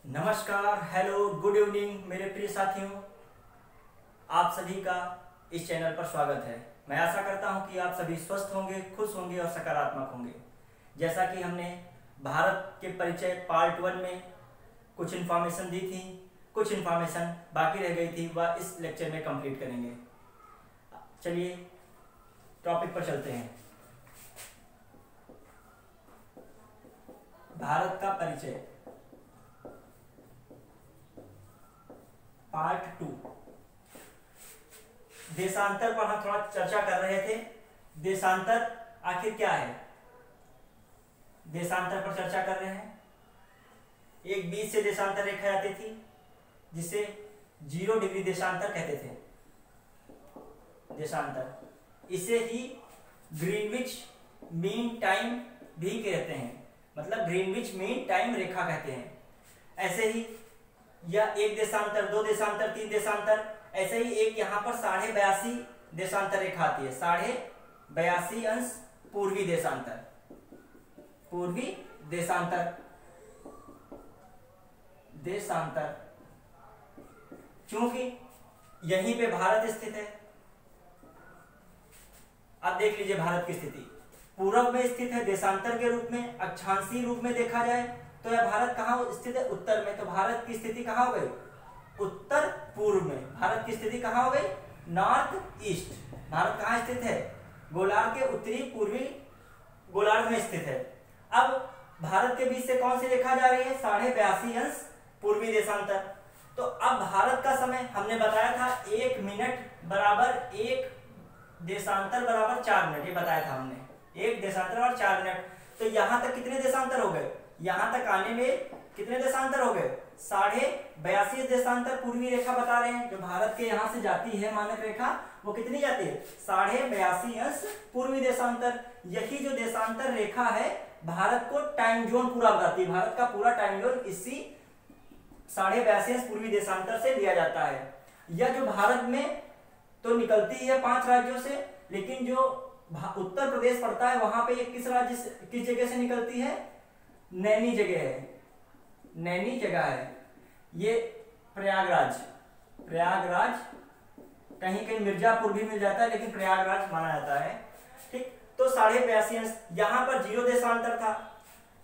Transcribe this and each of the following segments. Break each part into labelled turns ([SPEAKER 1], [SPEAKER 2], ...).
[SPEAKER 1] नमस्कार, hello, good evening मेरे प्रिय साथियों। आप सभी का इस चैनल पर स्वागत है। मैं आशा करता हूं कि आप सभी स्वस्थ होंगे, खुश होंगे और सकारात्मक होंगे। जैसा कि हमने भारत के परिचय पार्ट 1 में कुछ इन्फॉर्मेशन दी थी, कुछ इन्फॉर्मेशन बाकी रह गई थी, वह इस लेक्चर में कंप्लीट करेंगे। चलिए टॉपिक पर चलते हैं। भारत का परिचय पार्ट 2। देशांतर पर हम थोड़ा चर्चा कर रहे थे। देशांतर आखिर क्या है, देशांतर पर चर्चा कर रहे हैं। एक बीच से देशांतर रेखा जाती थी जिसे 0 डिग्री देशांतर कहते थे। देशांतर इसे ही ग्रीनविच मीन टाइम भी कहते हैं, मतलब ग्रीनविच मीन टाइम रेखा कहते हैं। ऐसे ही यह 1 देशांतर, 2 देशांतर, 3 देशांतर, ऐसे ही एक यहाँ पर 82.5 देशांतर रेखा आती है। 82.5 पूर्वी देशांतर, पूर्वी देशांतर, देशांतर। क्योंकि यहीं पे भारत स्थित है। अब देख लीजिए भारत की स्थिति पूर्व में स्थित है देशांतर के रूप में। अक्षांशीय रूप में देखा जाए तो यह भारत कहाँ स्थित है? उत्तर में। तो भारत की स्थिति कहाँ हो गई? उत्तर पूर्व में। भारत की स्थिति कहाँ हो गई? North east. भारत कहाँ स्थित है? गोलार्ध के उत्तरी पूर्वी गोलार्ध में स्थित है। अब भारत के बीच से कौन सी रेखा जा रही है? 82.5 पूर्वी देशांतर। तो अब भारत का समय हमने बताया था 1 मिनट बराबर 1 देशांतर बराबर 4 मिनट, ये बताया था हमने। 1 देशांतर बराबर 4 मिनट। तो यहां तक कितने देशांतर हो गए? यहां तक आने में कितने देशांतर हो गए? 82.5 देशांतर पूर्वी रेखा बता रहे हैं। जो भारत के यहां से जाती है मानक रेखा, वो कितनी जाती है? 82.5 पूर्वी देशांतर। यही जो देशांतर रेखा है भारत को टाइम जोन पूरा बताती है। भारत का पूरा टाइम जोन इसी 82.5 पूर्वी देशांतर से लिया जाता है। यह जो भारत में तो निकलती है 5 राज्यों से, लेकिन जो उत्तर प्रदेश पड़ता है वहां पे ये किस जगह से निकलती है? नैनी जगह है, नैनी जगह है। ये प्रयागराज, प्रयागराज, कहीं कहीं मिर्जापुर भी मिल जाता है, लेकिन प्रयागराज माना जाता है। ठीक, तो 82.5 यहां पर 0 देशांतर था,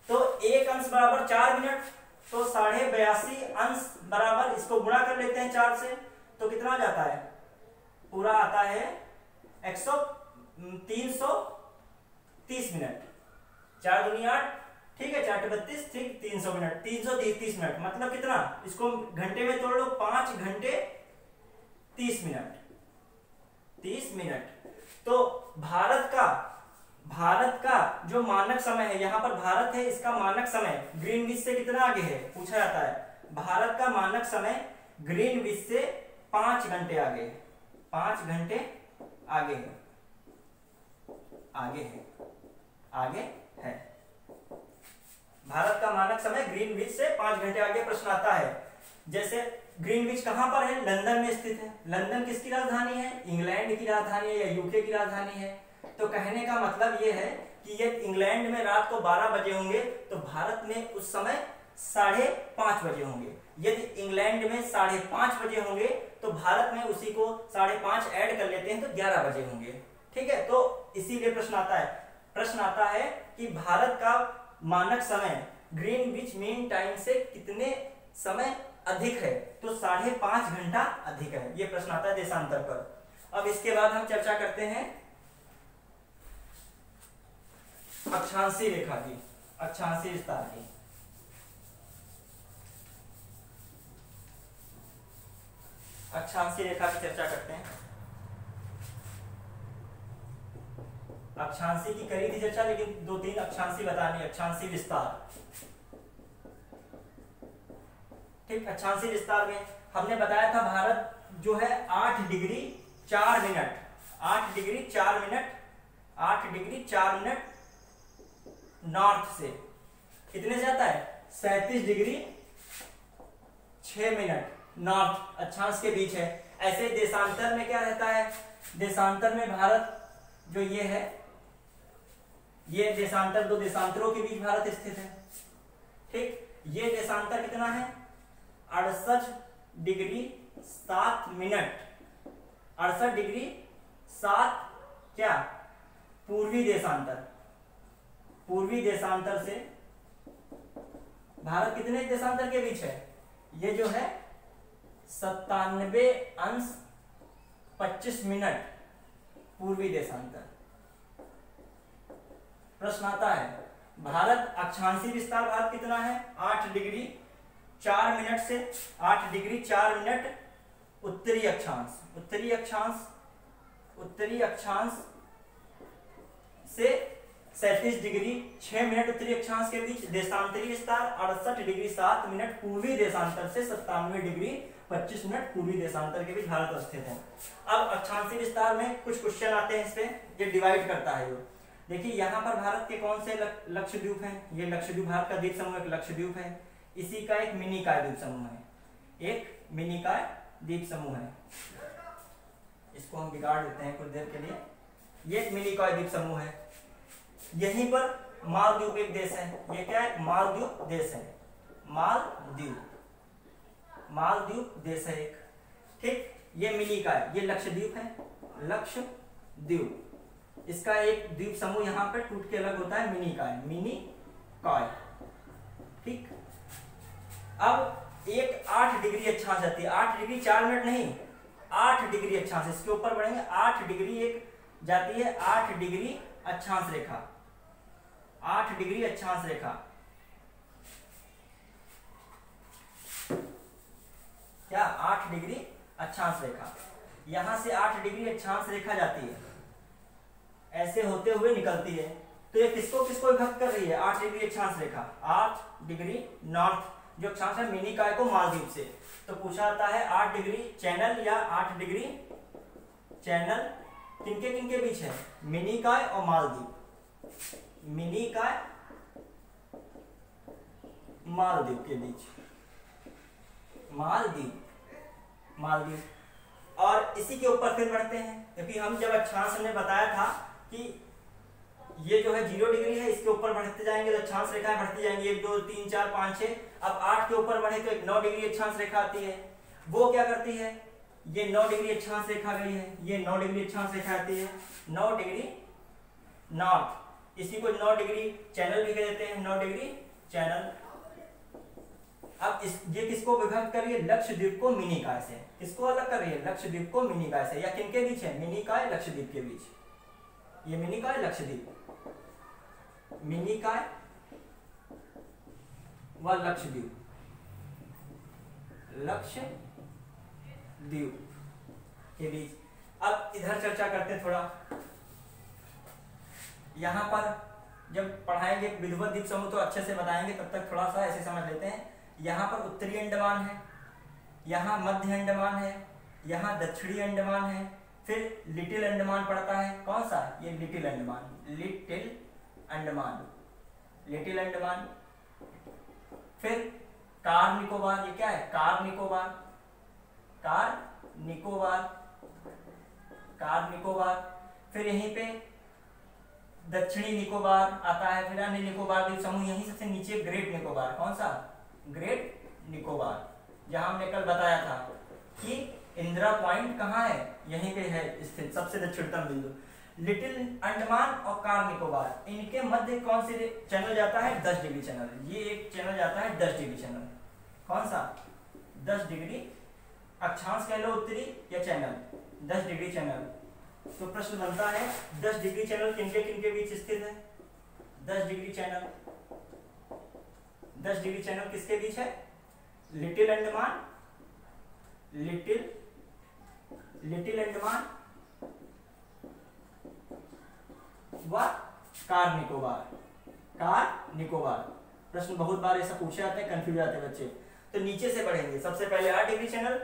[SPEAKER 1] तो 1 अंश बराबर 4 मिनट। तो 82.5 बराबर, इसको गुणा कर लेते हैं 4 से, तो कितना जाता है? पूरा आता है 330 मिनट। 4 दूनी 8, ठीक है, 4 32, ठीक, 300 मिनट, 330 मिनट। मतलब कितना? इसको घंटे में तोड़ लो, 5 घंटे 30 मिनट, 30 मिनट। तो भारत का जो मानक समय है, यहां पर भारत है, इसका मानक समय ग्रीनविच से कितना आगे है पूछा जाता है। भारत का मानक समय ग्रीनविच से 5 घंटे आगे है, 5 घंटे आगे है, आगे है, आगे है। भारत का मानक समय ग्रीनविच से 5 घंटे आगे। प्रश्न आता है जैसे ग्रीनविच कहां पर है? लंदन में स्थित है। लंदन किसकी राजधानी है? इंग्लैंड की राजधानी है या यूके की राजधानी है? तो कहने का मतलब यह है कि ये इंग्लैंड में रात को 12 बजे होंगे तो भारत में उस समय 5:30 बजे होंगे। यदि इंग्लैंड में 5:30 बजे होंगे तो भारत में उसी को 5:30 ऐड कर लेते हैं तो 11 बजे होंगे। ठीक है, तो इसीलिए प्रश्न आता है कि भारत का मानक समय ग्रीनविच मीन टाइम से कितने समय अधिक है? तो 5.5 घंटा अधिक है। यह प्रश्न आता है देशांतर पर। अब इसके बाद हम चर्चा करते हैं अक्षांशीय रेखा की, अक्षांशीय विस्तार की। अक्षांशीय रेखा की चर्चा करते हैं। अक्षांशीय की करी थी चर्चा, लेकिन 2-3 अक्षांशीय बतानी। अक्षांशीय विस्तार, ठीक, अक्षांशीय विस्तार में हमने बताया था भारत जो है 8 degree 4 minute, 8 degree 4 minute, 8 degree 4 minute north से कितने से जाता है? 37 डिग्री 6 मिनट नॉर्थ अक्षांश के बीच है। ऐसे देशांतर में क्या रहता है? देशांतर में भारत जो ये है, ये देशांतर, 2 देशांतरों के बीच भारत स्थित है। ठीक, ये देशांतर कितना है? 68°7', 68°7 क्या पूर्वी देशांतर, पूर्वी देशांतर से भारत कितने देशांतर के बीच है, ये जो है 97°25' पूर्वी देशांतर। प्रश्न आता है भारत अक्षांशीय विस्तार भारत कितना है, 8°4' से 8°4' उत्तरी अक्षांश, उत्तरी अक्षांश, उत्तरी अक्षांश से 37°6' उत्तरी अक्षांश के बीच। देशांतरीय विस्तार 68°7' पूर्वी देशांतर से 97°25' पूर्वी देशांतर के बीच भारत स्थित है। अब अक्षांशीय विस्तार में कुछ क्वेश्चन आते हैं, इस पे ये डिवाइड करता है। देखिए यहाँ पर भारत के कौन से लक्षद्वीप हैं, ये लक्षद्वीप भारत का द्वीप समूह एक लक्षद्वीप है, इसी का एक मिनिकॉय द्वीप समूह है, एक मिनिकॉय द्वीप समूह है। इसको हम बिगाड़ देते हैं कुछ देर के लिए। ये एक मिनिकॉय द्वीप समूह है। यहीं पर मालदीव एक देश है, ये क्या है, मालदीव देश है, मालदीव, मालदीव देश है एक, ठीक। ये मिनिकॉय, ये लक्षद्वीप है, लक्षद्वीप, इसका एक द्वीप समूह यहाँ पे टूट के अलग होता है, मिनिकॉय, मिनिकॉय, ठीक। अब एक 8° अक्षांश आती है, 8°4' नहीं, 8° अक्षांश, इसके ऊपर बढ़ेंगे 8° एक जाती है, 8° अक्षांश रेखा, 8° अक्षांश रेखा, क्या 8° अक्षांश रेखा, यहां से 8° अक्षांश रेखा जाती है, ऐसे होते हुए निकलती है। तो ये किसको किसको विभक्त कर रही है, 8° अक्षांश रेखा, 8° नॉर्थ जो अक्षांश है मिनिकॉय को मालदीव से। तो पूछा जाता है 8° चैनल या 8° चैनल किनके किनके बीच है, मिनिकॉय और मालदीव, मिनिकॉय मालदीव के बीच, मालदीव, मालदीव। और इसी के ऊपर फिर बढ़ते हैं, क्योंकि हम जब अक्षांश ने बताया था कि ये जो है 0° है, इसके ऊपर बढ़ते जाएंगे तो अक्षांश रेखाएं बढ़ती जाएंगी, 1 2 3 4 5 6। अब 8 के ऊपर बढ़े तो एक 9° अक्षांश रेखा आती है, वो क्या करती है, ये 9° अक्षांश रेखा गई है, ये 9° अक्षांश रेखा आती है, 9° नॉर्थ, इसी को 9° चैनल भी कह देते हैं, 9° चैनल। अब ये किसको विभक्त कर रही है, लक्षद्वीप को मिनिकॉय से, किसको अलग कर रही है, लक्षद्वीप को मिनिकॉय से, या किनके बीच है, मिनिकॉय लक्षद्वीप के बीच, ये मिनिकॉय लक्षद्वीप, मिनिकॉय व लक्षद्वीप, लक्षद्वीप के बीच। अब इधर चर्चा करते हैं थोड़ा, यहां पर जब पढ़ाएंगे विधिवत द्वीप समूह तो अच्छे से बताएंगे, तब तक थोड़ा सा ऐसे समझ लेते हैं। यहाँ पर उत्तरी अंडमान है, यहाँ मध्य अंडमान है, यहाँ दक्षिणी अंडमान है, फिर लिटिल अंडमान पड़ता है, कौन सा, ये little Andaman, little Andaman, little Andaman. फिर कार निकोबार, ये क्या है, car Nicobar, car Nicobar, car Nicobar. फिर यहीं पे दक्षिणी निकोबार आता है, फिर अन्य निकोबार द्वीप समूह, यहीं सबसे नीचे ग्रेट निकोबार, कौन सा, ग्रेट निकोबार, जहां हमने कल बताया था कि इंदिरा पॉइंट कहाँ है, यहीं पे है स्थित, सबसे दक्षिणतम बिंदु। लिटिल अंडमान और कार निकोबार, इनके मध्य कौन से चैनल जाता है, 10° चैनल, ये एक चैनल जाता है 10° चैनल, कौन सा, 10° अक्षांश कह लो उत्तरी या चैनल, 10° चैनल। तो प्रश्न बनता है 10° चैनल किनके किनके बीच स्थित है, 10° चैनल, 10° चैनल किसके बीच है, लिटिल अंडमान, लिटिल अंडमान व कार निकोबार, कार निकोबार। प्रश्न बहुत बार ऐसा पूछे जाते हैं, कंफ्यूज जाते हैं बच्चे। तो नीचे से बढ़ेंगे, सबसे पहले 8° चैनल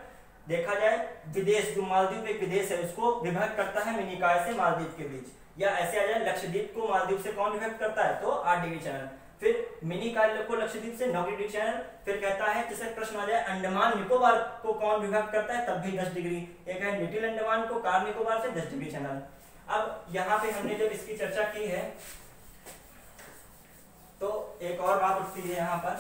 [SPEAKER 1] देखा जाए, विदेश जो मालदीव एक विदेश है उसको विभक्त करता है मिनिकॉय से मालदीव के बीच, या ऐसे आ जाए लक्षद्वीप को मालदीव से कौन विभक्त करता है, तो 8° चैनल। फिर मिनिकॉय को लक्षद्वीप से 9° चैनल। फिर कहता है जैसे प्रश्न आ जाए अंडमान निकोबार को कौन विभक्त करता है, तब भी 10°। एक है लिटिल अंडमान को कार निकोबार से 10° चैनल। अब यहाँ पे हमने जब इसकी चर्चा की है तो एक और बात उठती है यहाँ पर,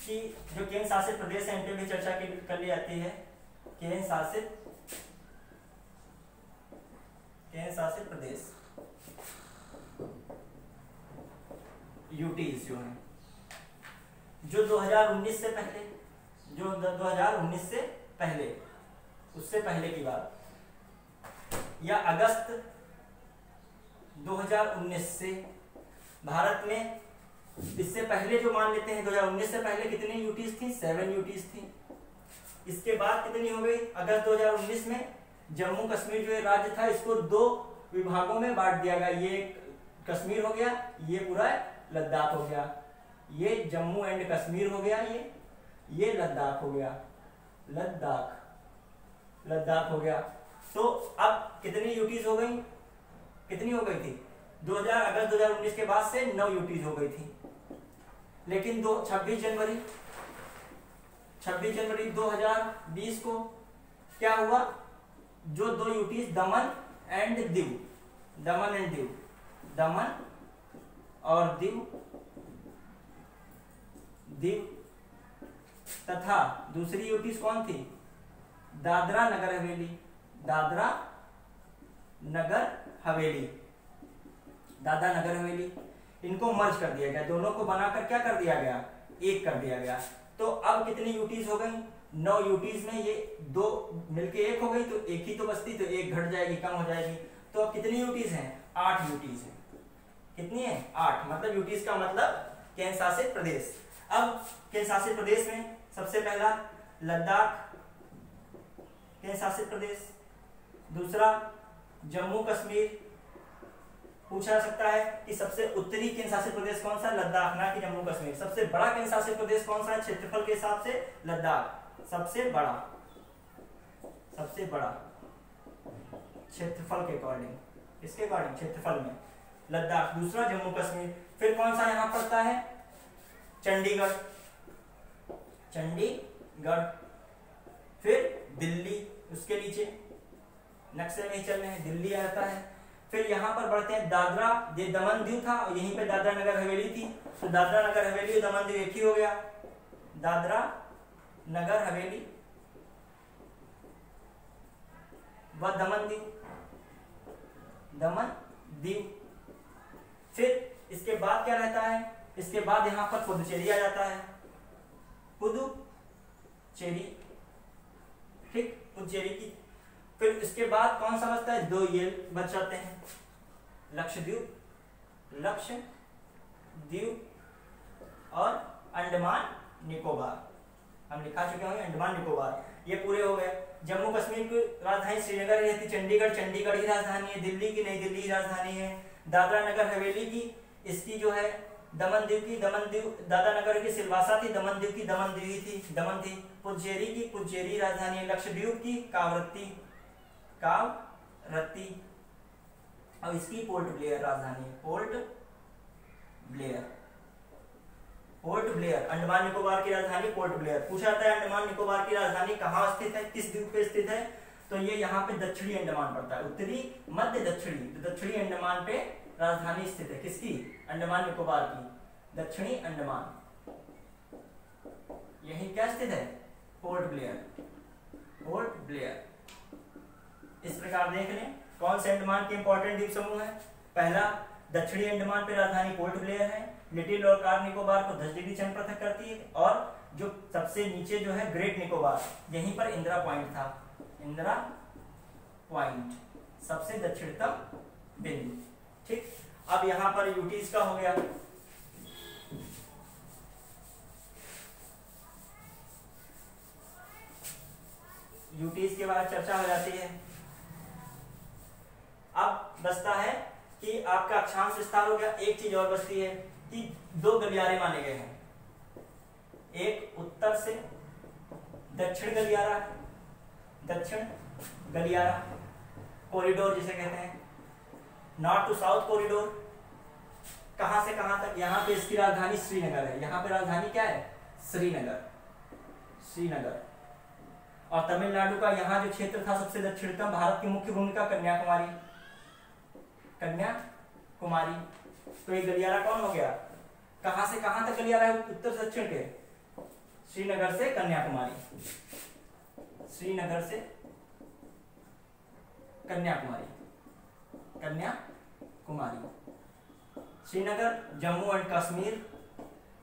[SPEAKER 1] कि जो केंद्र शासित प्रदेश है इन पे भी चर्चा कर ली जाती है। केंद्र शासित प्रदेश यूटीज जो है, जो 2019 से पहले, जो 2019 से पहले, उससे पहले की बात, या अगस्त 2019 से भारत में, इससे पहले जो मान लेते हैं 2019 से पहले कितनी यूटीज थी? 7 यूटीज थी। इसके बाद कितनी हो गई? अगस्त 2019 में जम्मू कश्मीर जो राज्य था इसको 2 विभागों में बांट दिया गया। ये कश्मीर हो गया, ये पूरा लद्दाख हो गया, ये जम्मू एंड कश्मीर हो गया, ये लद्दाख हो गया, लद्दाख हो गया। तो अब कितनी यूटीज हो गई? कितनी हो गई थी? अगस्त 2019 के बाद से 9 यूटीज हो गई थी। लेकिन 26 जनवरी 2020 को क्या हुआ? जो 2 यूटीज दमन और दीव तथा दूसरी यूटीज कौन थी? दादरा नगर हवेली, इनको मर्ज कर दिया गया, दोनों को बनाकर क्या कर दिया गया? एक कर दिया गया। तो अब कितनी यूटीज हो गई? 9 यूटीज में ये 2 मिलके 1 हो गई, तो एक ही तो बचती, तो 1 घट जाएगी, कम हो जाएगी। तो अब कितनी यूटीज हैं? 8 यूटीज हैं। कितनी है? 8। मतलब यूटीज का मतलब केंद्र शासित प्रदेश। अब केंद्र शासित प्रदेश में सबसे पहला लद्दाख केंद्र शासित प्रदेश, दूसरा जम्मू कश्मीर। पूछा जा सकता है कि सबसे उत्तरी केंद्र शासित प्रदेश कौन सा? लद्दाख, ना कि जम्मू कश्मीर। सबसे बड़ा केंद्र शासित प्रदेश कौन सा है क्षेत्रफल के हिसाब से? लद्दाख सबसे बड़ा क्षेत्रफल के अकॉर्डिंग, इसके अकॉर्डिंग क्षेत्रफल में लद्दाख। दूसरा जम्मू कश्मीर। फिर कौन सा यहाँ पड़ता है? चंडीगढ़, फिर दिल्ली, उसके नीचे नक्शे में ही चल रहे हैं, दिल्ली आता है। फिर यहाँ पर बढ़ते हैं दादरा, ये दमन दीव था और यहीं पे दादरा नगर हवेली थी, तो दादरा नगर हवेली और दमन दीव एक ही हो गया, दादरा नगर हवेली व दमन दीव। फिर इसके बाद क्या रहता है? इसके बाद यहाँ पर पुदुचेरी आ जाता है, पुदुचेरी, ठीक, पुदुचेरी की। फिर इसके बाद कौन सा बचता है? 2 ये बच जाते हैं, लक्षद्वीप और अंडमान निकोबार। हम लिखा चुके होंगे अंडमान निकोबार, ये पूरे हो गए। जम्मू कश्मीर की राजधानी श्रीनगर रहती, चंडीगढ़ ही राजधानी है, दिल्ली की नई दिल्ली ही राजधानी है। दादरा नगर हवेली की, इसकी जो है दमन दीव, दादरा नगर की सिलवासा थी, दमन दीव की दमन थी। पुदुचेरी की पुदुचेरी राजधानी है। लक्षद्वीप की कावरत्ती और इसकी पोर्ट ब्लेयर राजधानी है, पोर्ट ब्लेयर। अंडमान निकोबार की राजधानी पोर्ट ब्लेयर। पूछा जाता है अंडमान निकोबार की राजधानी कहाँ स्थित है, किस द्वीप पे स्थित है? तो ये यहाँ पे दक्षिणी अंडमान पड़ता है, उत्तरी मध्य दक्षिणी, तो दक्षिणी अंडमान पे राजधानी स्थित है। किसकी? अंडमान निकोबार की, दक्षिणी अंडमान। यही क्या स्थित है? Port Blair. इस प्रकार देख लें कौन से अंडमान के इंपॉर्टेंट द्वीप समूह है। पहला दक्षिणी अंडमान पे राजधानी पोर्ट ब्लेयर है। लिटिल और कार निकोबार को 10 डिग्री चंद्र पृथक करती है। और जो सबसे नीचे जो है ग्रेट निकोबार, यहीं पर इंदिरा पॉइंट था, इंदिरा पॉइंट सबसे दक्षिणतम बिंदु, ठीक। अब यहां पर यूटीज का हो गया। यूटीज के बाद चर्चा हो जाती है। अब बचता है कि आपका अक्षांश विस्तार हो गया। एक चीज और बचती है कि 2 गलियारे माने गए हैं, एक उत्तर से दक्षिण गलियारा कॉरिडोर जिसे कहते हैं, नॉर्थ टू साउथ कॉरिडोर। कहां से कहां तक? यहां पे इसकी राजधानी श्रीनगर है, यहां पे राजधानी क्या है? श्रीनगर। और तमिलनाडु का यहाँ जो क्षेत्र था सबसे दक्षिणतम, भारत की मुख्य भूमिका कन्याकुमारी। तो एक गलियारा कौन हो गया? कहां से कहां तक गलियारा है उत्तर से दक्षिण के? श्रीनगर से कन्याकुमारी, श्रीनगर से कन्याकुमारी, कन्याकुमारी, श्रीनगर जम्मू एंड कश्मीर,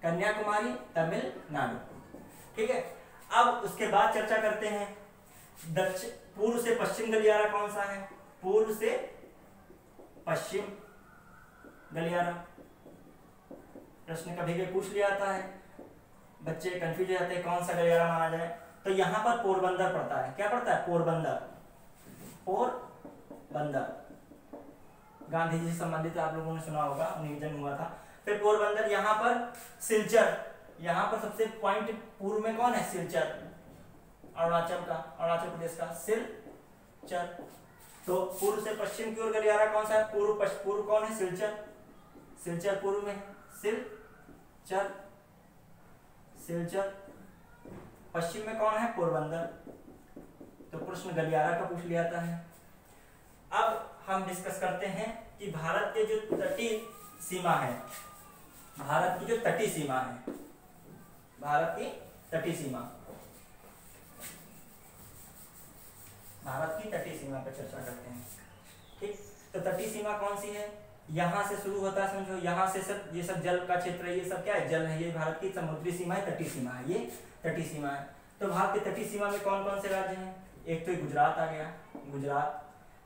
[SPEAKER 1] कन्याकुमारी तमिलनाडु। ठीक है, अब उसके बाद चर्चा करते हैं दक्षिण पूर्व से पश्चिम गलियारा कौन सा है। पूर्व से पश्चिम गलियारा प्रश्न कभी भी पूछ लिया जाता है, बच्चे कंफ्यूज हो जाते हैं कौन सा गलियारा माना जाए। तो यहां पर पोरबंदर पड़ता है। क्या पड़ता है? पोरबंदर, पोरबंदर गांधी जी से संबंधित आप लोगों ने सुना होगा, उन्हीं जन्म हुआ था। फिर पोरबंदर, यहाँ पर सिलचर, यहाँ पर सबसे पॉइंट पूर्व में कौन है? सिलचर, अरुणाचल का, अरुणाचल प्रदेश का सिलचर। तो पूर्व से पश्चिम की ओर गलियारा कौन सा है? पूर्व कौन है? सिलचर, सिलचर पूर्व में, सिलचर, सिलचर। पश्चिम में कौन है? पोरबंदर। तो प्रश्न गलियारा का पूछ लिया जाता है। अब हम डिस्कस करते हैं कि भारत के जो तटीय सीमा है, भारत की जो तटीय सीमा है, भारत की तटीय सीमा, भारत की तटीय सीमा पर चर्चा करते हैं। ठीक, तो तटीय सीमा कौन सी है? यहां से शुरू होता है, समझो, यहां से सब, ये सब जल का क्षेत्र है, ये सब क्या है? जल है। ये भारत की समुद्री सीमा है, तटीय सीमा है, ये तटीय सीमा है। तो भारत की तटीय सीमा में कौन कौन से राज्य हैं? एक तो गुजरात आ गया, गुजरात,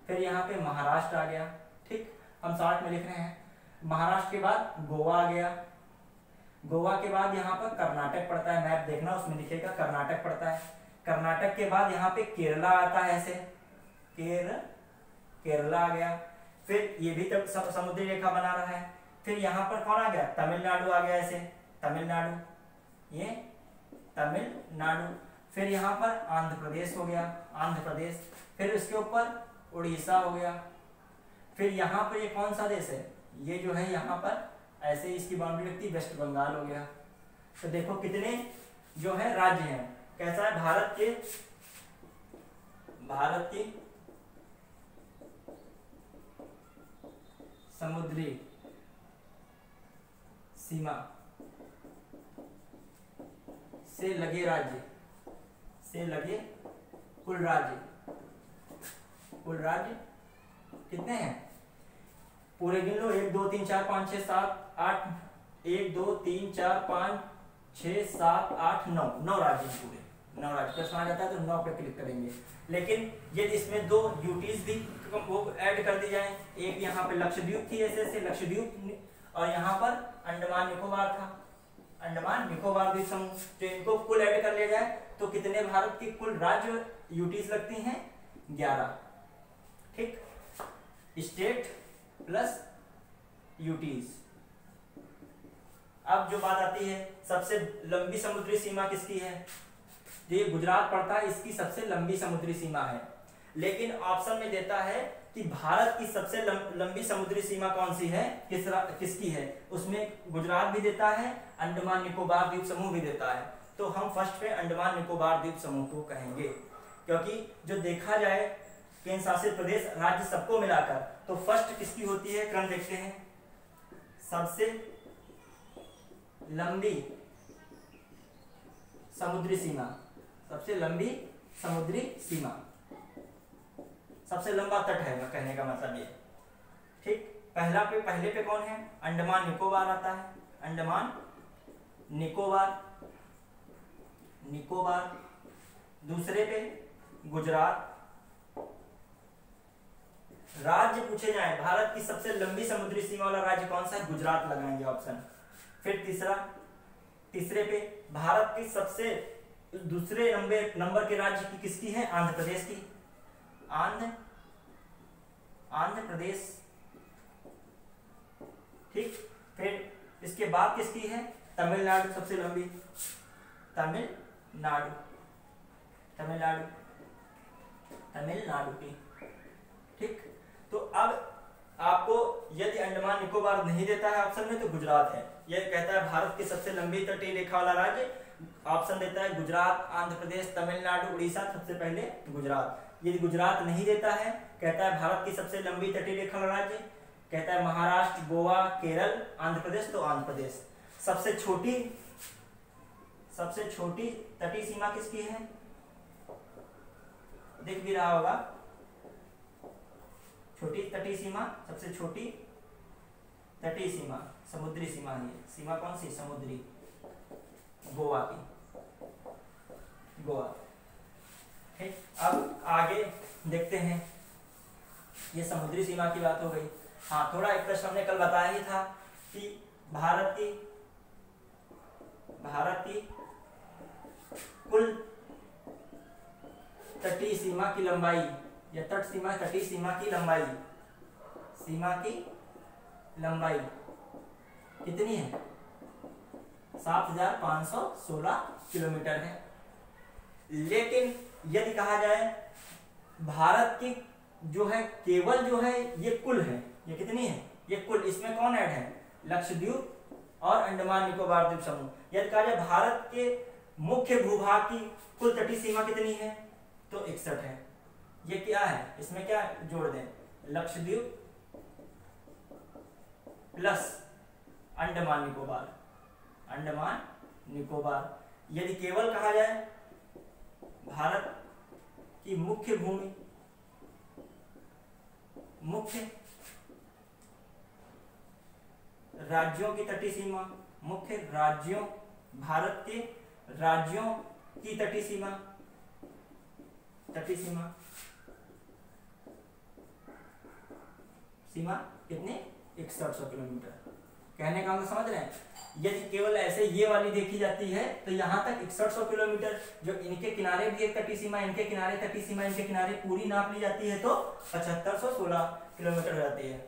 [SPEAKER 1] फिर यहाँ पे महाराष्ट्र आ गया। ठीक, हम शॉर्ट में लिख रहे हैं। महाराष्ट्र के बाद गोवा आ गया, गोवा के बाद यहाँ पर कर्नाटक पड़ता है, मैप देखना उसमें लिखेगा कर्नाटक पड़ता है। कर्नाटक के बाद यहाँ पे केरला आता है, ऐसे केरला आ गया। फिर ये भी तब समुद्री रेखा बना रहा है। फिर यहाँ पर कौन आ गया? तमिलनाडु आ गया, ऐसे तमिलनाडु, ये तमिलनाडु। फिर यहाँ पर आंध्र प्रदेश हो गया, आंध्र प्रदेश। फिर उसके ऊपर उड़ीसा हो गया। फिर यहाँ पर ये कौन सा देश है? ये जो है यहाँ पर ऐसे इसकी बाउंड्री लगती, वेस्ट बंगाल हो गया। तो देखो कितने जो है राज्य हैं। कैसा है? भारत की समुद्री सीमा से लगे राज्य, से लगे कुल राज्य, कुल राज्य कितने हैं? पूरे गिन लो, 1 2 3 4 5 6 7 8, 1 2 3 4 5 6 7 8 9, 9 राज्य हैं पूरे, 9 राज्य। प्रश्न आ जाता है तो 9 पे क्लिक करेंगे। लेकिन यदि इसमें 2 यूटीज भी वो ऐड कर दी जाए, एक यहाँ पे लक्षद्वीप थी, ऐसे लक्षद्वीप, और यहाँ पर अंडमान निकोबार था, अंडमान निकोबार द्वीप समूह। तो इनको कुल ऐड कर लिया जाए तो कितने भारत की कुल राज्य यूटीज लगती हैं? 11। ठीक, स्टेट प्लस यूटीज। अब जो बात आती है, सबसे लंबी समुद्री सीमा किसकी है? जो ये गुजरात पड़ता है, इसकी सबसे लंबी समुद्री सीमा है। लेकिन ऑप्शन में देता है कि भारत की सबसे लंबी समुद्री सीमा कौन सी है, किसकी है। उसमें गुजरात भी देता है, अंडमान निकोबार द्वीप समूह भी देता है। तो हम फर्स्ट पे अंडमान निकोबार द्वीप समूह को कहेंगे, क्योंकि जो देखा जाए केंद्र शासित प्रदेश राज्य सबको मिलाकर, तो फर्स्ट किसकी होती है? क्रम देखते हैं। सबसे लंबी समुद्री सीमा, सबसे लंबी समुद्री सीमा, सबसे लंबा तट है, कहने का मतलब ये। ठीक, पहले पे कौन है? अंडमान निकोबार आता है, अंडमान निकोबार, निकोबार। दूसरे पे गुजरात। राज्य पूछे जाए भारत की सबसे लंबी समुद्री सीमा वाला राज्य कौन सा है? गुजरात लगाएंगे ऑप्शन। फिर तीसरे पे भारत की सबसे दूसरे नंबर के राज्य की किसकी है? आंध्र प्रदेश की, आंध्र प्रदेश। ठीक, फिर इसके बाद किसकी है? तमिलनाडु सबसे लंबी, तमिलनाडु, तमिलनाडु, तमिलनाडु की। ठीक, तो अब आपको यदि अंडमान निकोबार नहीं देता है ऑप्शन में तो गुजरात है। यह कहता है भारत की सबसे लंबी तटीय रेखा वाला राज्य, ऑप्शन देता है गुजरात, आंध्र प्रदेश, तमिलनाडु, उड़ीसा। सबसे पहले गुजरात। यदि गुजरात नहीं देता है, कहता है भारत की सबसे लंबी तटीय रेखा वाला राज्य, कहता है महाराष्ट्र, गोवा, केरल, आंध्र प्रदेश, तो आंध्र प्रदेश। सबसे सबसे छोटी तटीय सीमा किसकी है? दिख भी रहा होगा, छोटी तटीय सीमा, सबसे छोटी तटीय सीमा, समुद्री सीमा है। सीमा कौन सी? समुद्री, गोवा की, गोवा। ठीक, अब आगे देखते हैं। ये समुद्री सीमा की बात हो गई। हाँ, थोड़ा एक प्रश्न हमने कल बताया ही था कि भारत की कुल तटीय सीमा की लंबाई या तट सीमा, तटीय सीमा की लंबाई, सीमा की लंबाई कितनी है? 7516 किलोमीटर है। लेकिन यदि कहा जाए भारत की जो है केवल जो है ये कुल है, ये कितनी है? ये कुल, इसमें कौन ऐड है? लक्षद्वीप और अंडमान निकोबार द्वीप समूह। यदि कहा जाए भारत के मुख्य भूभाग की कुल तटीय सीमा कितनी है, तो 61 है। ये क्या है? इसमें क्या जोड़ दें? लक्षद्वीप प्लस अंडमान निकोबार, अंडमान निकोबार। यदि केवल कहा जाए भारत की मुख्य भूमि, मुख्य राज्यों की तटीय सीमा, मुख्य राज्यों, भारत के राज्यों की तटीय सीमा, तटीय सीमा, सीमा कितने? 6100 किलोमीटर। कहने का मतलब समझ रहे हैं? यदि केवल ऐसे ये वाली देखी जाती है तो यहाँ तक 6100 किलोमीटर, जो इनके किनारे भी एक तटीय सीमा, इनके किनारे तटीय सीमा, इनके किनारे पूरी नाप ली जाती है तो 7516 किलोमीटर हो जाती है।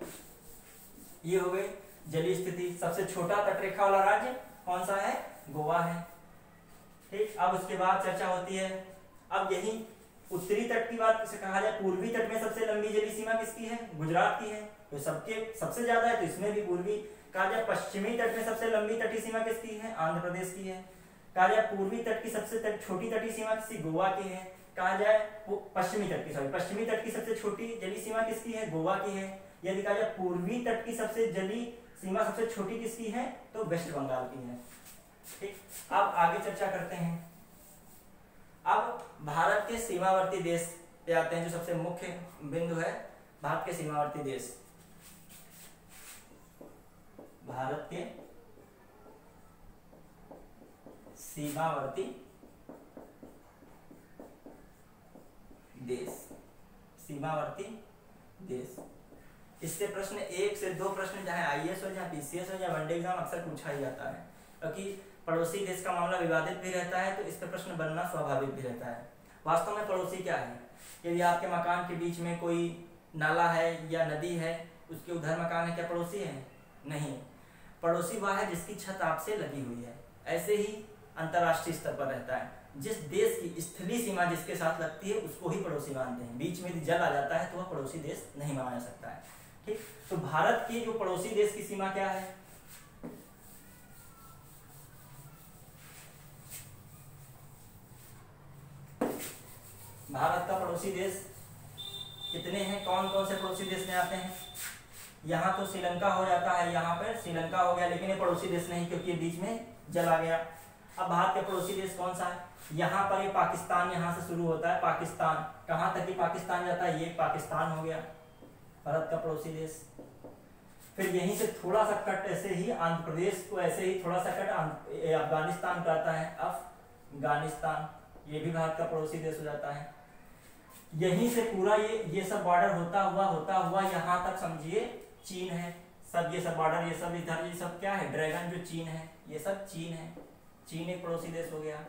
[SPEAKER 1] ये हो गई जलीय स्थिति। सबसे छोटा तटरेखा वाला राज्य कौन सा है? गोवा है। ठीक, अब उसके बाद चर्चा होती है। अब यही उत्तरी तट की बात से कहा जाए, पूर्वी तट में सबसे लंबी जलीय सीमा किसकी है? गुजरात की है, तो सबके सबसे ज्यादा है, तो इसमें भी पूर्वी। कहा जाए पश्चिमी तट में सबसे लंबी तटीय सीमा किसकी है? आंध्र प्रदेश की है। कहा जाए पूर्वी तट की सबसे छोटी तटीय सीमा किसकी? गोवा की है। कहा जाए पश्चिमी तट की सबसे छोटी जलीय सीमा किसकी है? गोवा की है। यदि कहा जाए पूर्वी तट की सबसे जलीय सीमा सबसे छोटी किसकी है? तो वेस्ट बंगाल की है। ठीक, अब आगे चर्चा करते हैं। अब भारत के सीमावर्ती देश पे आते हैं, जो सबसे मुख्य बिंदु है भारत के सीमावर्ती देश। भारत के सीमावर्ती देश, सीमावर्ती देश। इससे प्रश्न 1 से 2 प्रश्न चाहे आईएएस हो, चाहे पीसीएस हो, या वनडे एग्जाम अक्सर पूछा ही जाता है, क्योंकि पड़ोसी देश का मामला विवादित भी रहता है, तो इस पर प्रश्न बनना स्वाभाविक भी रहता है। वास्तव में पड़ोसी क्या है? यदि आपके मकान के बीच में कोई नाला है या नदी है, उसके उधर मकान है, क्या पड़ोसी है? नहीं। पड़ोसी वह है जिसकी छत आपसे लगी हुई है। ऐसे ही अंतर्राष्ट्रीय स्तर पर रहता है, जिस देश की स्थलीय सीमा जिसके साथ लगती है उसको ही पड़ोसी मानते हैं। बीच में यदि जल आ जाता है तो वह पड़ोसी देश नहीं माना जा सकता है। ठीक, तो भारत की जो पड़ोसी देश की सीमा क्या है? भारत का पड़ोसी देश कितने हैं? कौन कौन से पड़ोसी देश में आते हैं? यहाँ तो श्रीलंका हो जाता है, यहाँ पर श्रीलंका हो गया, लेकिन ये पड़ोसी देश नहीं, क्योंकि बीच में जल आ गया। अब भारत के पड़ोसी देश कौन सा है? यहाँ पर ये पाकिस्तान, यहाँ से शुरू होता है पाकिस्तान, कहाँ तक ये पाकिस्तान जाता है? ये पाकिस्तान हो गया भारत का पड़ोसी देश। फिर यहीं से थोड़ा सा कट ऐसे ही आंध्र प्रदेश को, ऐसे ही थोड़ा सा कट अफगानिस्तान का आता है, अफगानिस्तान, ये भी भारत का पड़ोसी देश हो जाता है। यहीं से पूरा ये सब बॉर्डर होता हुआ यहाँ तक समझिए चीन है। सब ये सब बॉर्डर, ये सब इधर, ये सब क्या है? ड्रैगन जो चीन है, ये सब चीन है। चीन एक पड़ोसी देश हो गया।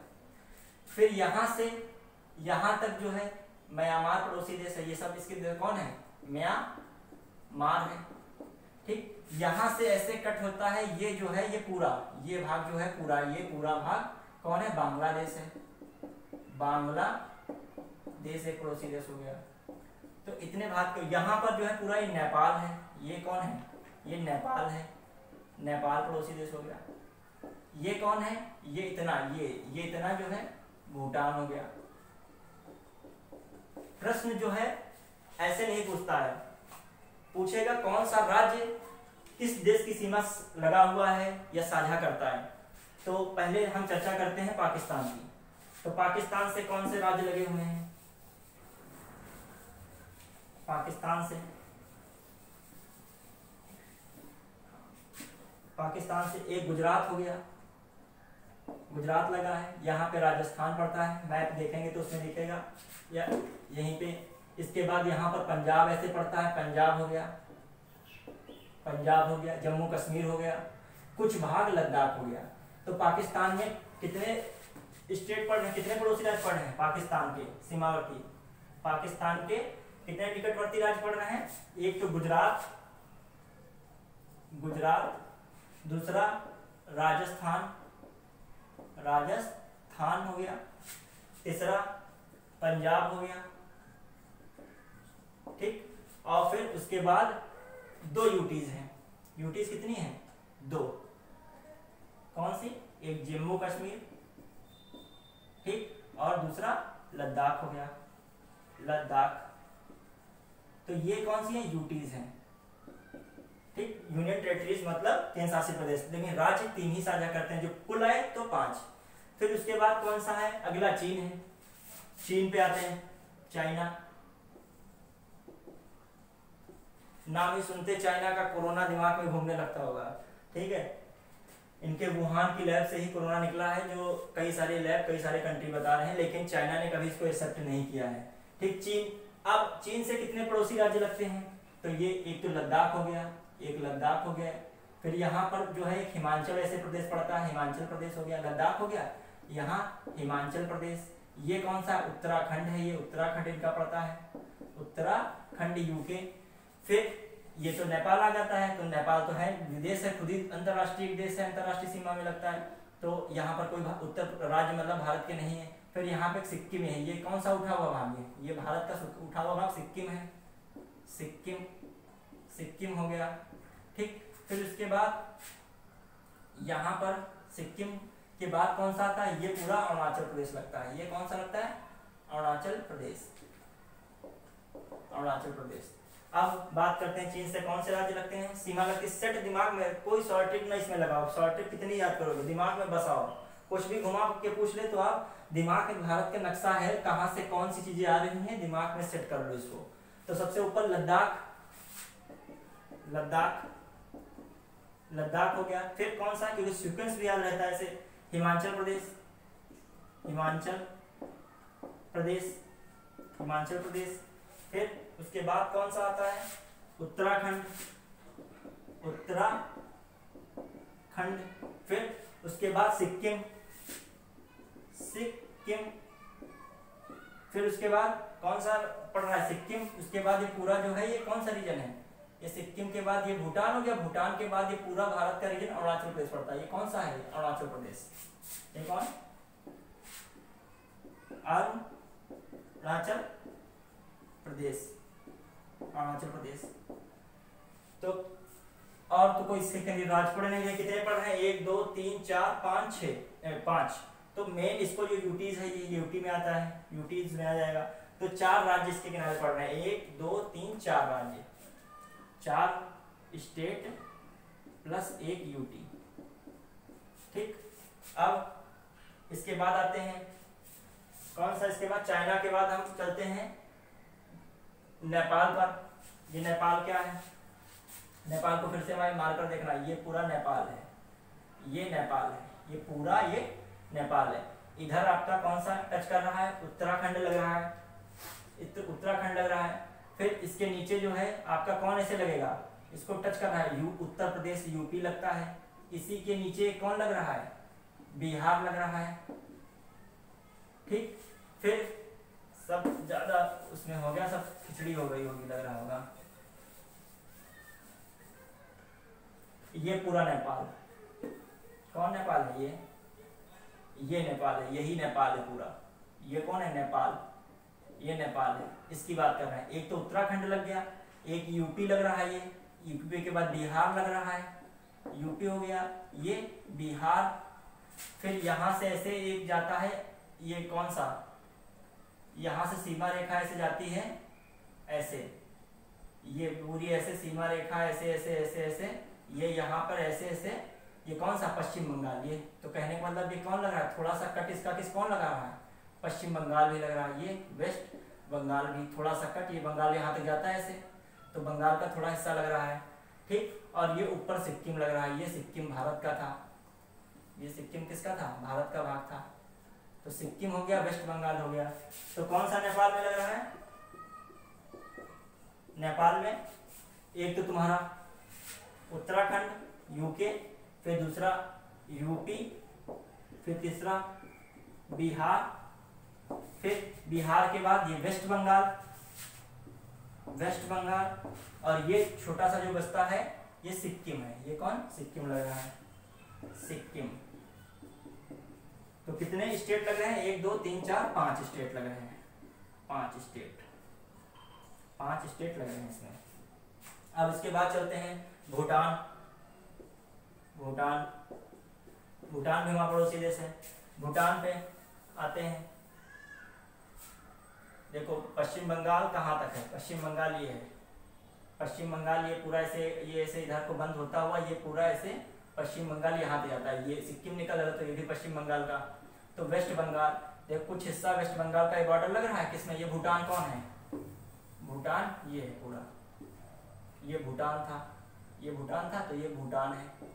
[SPEAKER 1] फिर यहाँ से यहाँ तक जो है म्यांमार पड़ोसी देश है। ये सब इसके कौन है? म्यांमार है। ठीक, यहाँ से ऐसे कट होता है, ये जो है ये पूरा, ये भाग जो है पूरा, ये पूरा भाग कौन है? बांग्लादेश है। बांग्लादेश एक पड़ोसी देश हो गया। तो इतने भाग के यहाँ पर जो है पूरा ये नेपाल है। ये कौन है? ये नेपाल है, नेपाल पड़ोसी देश हो गया। ये कौन है? ये इतना, ये इतना जो है भूटान हो गया। प्रश्न जो है ऐसे नहीं पूछता है, पूछेगा कौन सा राज्य किस देश की सीमा लगा हुआ है या साझा करता है। तो पहले हम चर्चा करते हैं पाकिस्तान की। तो पाकिस्तान से कौन से राज्य लगे हुए हैं? पाकिस्तान से एक गुजरात हो गया, गुजरात लगा है। यहाँ पे राजस्थान पड़ता है, मैप देखेंगे तो उसमें दिखेगा या यहीं पे। इसके बाद यहाँ पर पंजाब ऐसे पड़ता है, पंजाब हो गया, जम्मू कश्मीर हो गया, कुछ भाग लद्दाख हो गया। तो पाकिस्तान में कितने स्टेट पड़ रहे हैं, कितने पड़ोसी राज्य पड़ रहे हैं पाकिस्तान के सीमावर्ती? पाकिस्तान के कितने निकटवर्ती राज्य पड़ रहे हैं? एक तो गुजरात, दूसरा राजस्थान हो गया, तीसरा पंजाब हो गया, ठीक। और फिर उसके बाद 2 यूटीज हैं। यूटीज कितनी हैं? 2। कौन सी? एक जम्मू कश्मीर, ठीक, और दूसरा लद्दाख हो गया, लद्दाख। तो ये कौन सी है? यूटीज हैं, ठीक। यूनियन टेरिटरीज मतलब केंद्र शासित प्रदेश, लेकिन राज्य 3 ही साझा करते हैं, जो कुल आए तो 5। फिर उसके बाद कौन सा है? अगला चीन है। चीन पे आते हैं, चाइना। नाम ही सुनते चाइना का कोरोना दिमाग में घूमने लगता होगा, ठीक है। इनके वुहान की लैब से ही कोरोना निकला है, जो कई सारे कंट्री बता रहे हैं, लेकिन चाइना ने कभी इसको एक्सेप्ट नहीं किया है, ठीक। चीन, अब चीन से कितने पड़ोसी राज्य लगते हैं? तो ये एक तो लद्दाख हो गया, फिर यहाँ पर जो है एक हिमाचल ऐसे प्रदेश पड़ता है, हिमाचल प्रदेश हो गया, लद्दाख हो गया, यहाँ हिमाचल प्रदेश। ये कौन सा? उत्तराखंड है, ये उत्तराखंड इनका पड़ता है, उत्तराखंड यूके। फिर ये तो नेपाल आ जाता है, तो नेपाल तो है विदेश है, खुद ही अंतरराष्ट्रीय देश है, अंतरराष्ट्रीय सीमा में लगता है, तो यहाँ पर कोई उत्तर राज्य मतलब भारत के नहीं है। फिर यहाँ पे सिक्किम है, ये कौन सा उठा हुआ भाग है? ये भारत का उठा हुआ भाग सिक्किम है, सिक्किम हो गया, ठीक। फिर उसके बाद यहाँ पर सिक्किम के बाद कौन सा आता है? ये पूरा अरुणाचल प्रदेश लगता है। ये कौन सा लगता है? अरुणाचल प्रदेश। अब बात करते हैं चीन से कौन से राज्य लगते हैं, सीमा लगती है। सेट दिमाग में, कोई शॉर्ट ट्रिक ना इसमें लगाओ, शॉर्ट ट्रिक कितनी याद करोगे, दिमाग में बसाओ। कुछ भी घुमा के पूछ ले तो आप दिमाग में, भारत का नक्शा है, कहाँ से कौन सी चीजें आ रही हैं, दिमाग में सेट कर लो इसको। तो सबसे ऊपर लद्दाख हो गया। फिर कौन सा, क्योंकि सीक्वेंस भी याद रहता है ऐसे, हिमाचल प्रदेश। फिर उसके बाद कौन सा आता है? उत्तराखंड। फिर उसके बाद सिक्किम। फिर उसके बाद कौन सा पड़ रहा है? सिक्किम। उसके बाद ये पूरा जो है, ये कौन सा रीजन है? ये सिक्किम के बाद ये भूटान हो गया, भूटान के बाद ये पूरा भारत का रीजन अरुणाचल प्रदेश पड़ता है। ये कौन सा है? अरुणाचल प्रदेश। ये कौन? अरुणाचल प्रदेश। तो और तो कोई सेकेंडरी राज्य पड़े नहीं है। कितने पड़ रहे हैं? 1 2 3 4 5 6 5। तो मेन इसको जो यूटीज है, ये यूटी में आता है, यूटीज में आ जाएगा। तो 4 राज्य इसके किनारे पड़ रहे हैं, 1 2 3 4 राज्य, 4 स्टेट प्लस 1 यूटी, ठीक। अब इसके बाद आते हैं कौन सा? इसके बाद चाइना के बाद हम चलते हैं नेपाल पर। ये नेपाल क्या है? नेपाल को फिर से हमारे मार्कर देखना, ये पूरा नेपाल है, ये नेपाल है, ये पूरा ये नेपाल है। इधर आपका कौन सा टच कर रहा है? उत्तराखंड लग रहा है, उत्तराखंड लग रहा है। फिर इसके नीचे जो है आपका कौन ऐसे लगेगा? इसको टच कर रहा है, उत्तर प्रदेश, यूपी लगता है। इसी के नीचे कौन लग रहा है? बिहार लग रहा है, ठीक। फिर सब ज्यादा उसमें हो गया, सब खिचड़ी हो गई होगी, लग रहा होगा। ये पूरा नेपाल, कौन नेपाल है? ये नेपाल है, यही नेपाल है पूरा। ये कौन है? नेपाल, ये नेपाल है, इसकी बात कर रहे हैं। एक तो उत्तराखंड लग गया, एक यूपी लग रहा है, ये यूपी के बाद बिहार लग रहा है, यूपी हो गया, ये बिहार। फिर यहाँ से ऐसे एक जाता है, ये कौन सा? यहाँ से सीमा रेखा ऐसे जाती है, ऐसे, ये पूरी ऐसे सीमा रेखा ऐसे ऐसे ऐसे ऐसे, ये यहाँ पर ऐसे ऐसे, ये कौन सा पश्चिम बंगाल, ये तो कहने का मतलब ये कौन लग रहा है, थोड़ा सा कट इसका किस कौन लगा रहा है, पश्चिम बंगाल भी लग रहा है, ये वेस्ट बंगाल भी थोड़ा सा कट, ये बंगाल यहाँ तक जाता है ऐसे, तो बंगाल का थोड़ा हिस्सा लग रहा है, ठीक। और ये ऊपर सिक्किम लग रहा है, ये सिक्किम भारत का था, ये सिक्किम किसका था, भारत का भाग था, तो सिक्किम हो गया, वेस्ट बंगाल हो गया। तो कौन सा नेपाल में लग रहा है, नेपाल में एक तो तुम्हारा उत्तराखंड यूके, फिर दूसरा यूपी, फिर तीसरा बिहार, फिर बिहार के बाद ये वेस्ट बंगाल, वेस्ट बंगाल, और ये छोटा सा जो बचता है ये सिक्किम है, ये कौन, सिक्किम लग रहा है, सिक्किम। तो कितने स्टेट लग रहे हैं, 1 2 3 4 5 स्टेट लग रहे हैं, 5 स्टेट, 5 स्टेट लग रहे हैं इसमें। अब इसके बाद चलते हैं भूटान, भूटान, भूटान भी हमारा पड़ोसी देश है। भूटान पे आते हैं, देखो पश्चिम बंगाल कहाँ तक है, पश्चिम बंगाल ये है, पश्चिम बंगाल ये पूरा ऐसे, ये ऐसे इधर को बंद होता हुआ ये पूरा ऐसे पश्चिम बंगाल यहाँ पे जाता है, ये सिक्किम निकल रहा है तो ये भी पश्चिम बंगाल का। तो वेस्ट बंगाल, देखो कुछ हिस्सा वेस्ट बंगाल का ये बॉर्डर लग रहा है किसमें, ये भूटान कौन है, भूटान ये है पूरा, ये भूटान था, ये भूटान था, तो ये भूटान है।